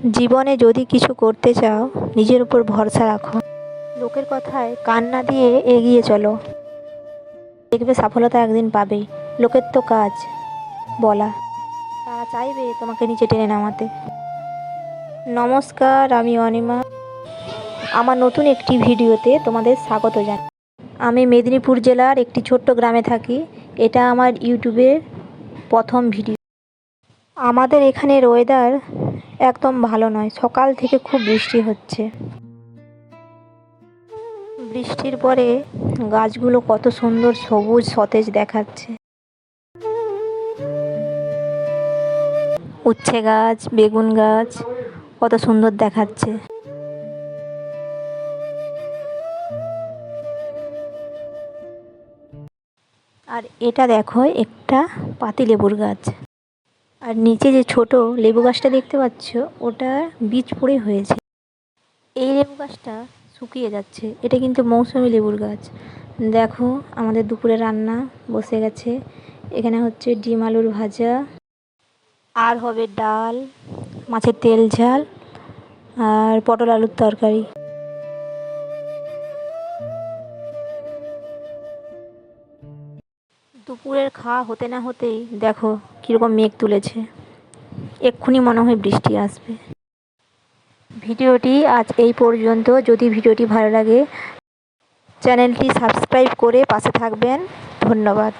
জীবনে যদি কিছু করতে চাও নিজের উপর ভরসা রাখো, লোকের কথায় কান না দিয়ে এগিয়ে চলো। দেখবে সফলতা একদিন পাবেই। লোকের তো কাজ বলা, তারা চাইবে তোমাকে নিচে টেনে নামাতে। নমস্কার, আমি অনিমা। আমার নতুন একটি ভিডিওতে তোমাদের স্বাগত জানাই। আমি মেদিনীপুর জেলার একটি ছোট্ট গ্রামে থাকি। এটা আমার ইউটিউবের প্রথম ভিডিও। আমাদের এখানের ওয়েদার একদম ভালো নয়, সকাল থেকে খুব বৃষ্টি হচ্ছে। বৃষ্টির পরে গাছগুলো কত সুন্দর সবুজ সতেজ দেখাচ্ছে। উচ্ছে গাছ, বেগুন গাছ কত সুন্দর দেখাচ্ছে। আর এটা দেখো একটা পাতিলেবুর গাছ। আর নিচে যে ছোট লেবু গাছটা দেখতে পাচ্ছ, ওটা বীজ পড়ে হয়েছে। এই লেবু গাছটা শুকিয়ে যাচ্ছে। এটা কিন্তু মৌসুমি লেবুর গাছ। দেখো আমাদের দুপুরে রান্না বসে গেছে। এখানে হচ্ছে ডিম আলুর ভাজা, আর হবে ডাল, মাছের তেল ঝাল, আর পটল আলুর তরকারি। দুপুরের খাওয়া হতে না হতেই দেখো কীরকম মেঘ তুলেছে। এক্ষুনি মনে হয় বৃষ্টি আসবে। ভিডিওটি আজ এই পর্যন্ত। যদি ভিডিওটি ভালো লাগে চ্যানেলটি সাবস্ক্রাইব করে পাশে থাকবেন। ধন্যবাদ।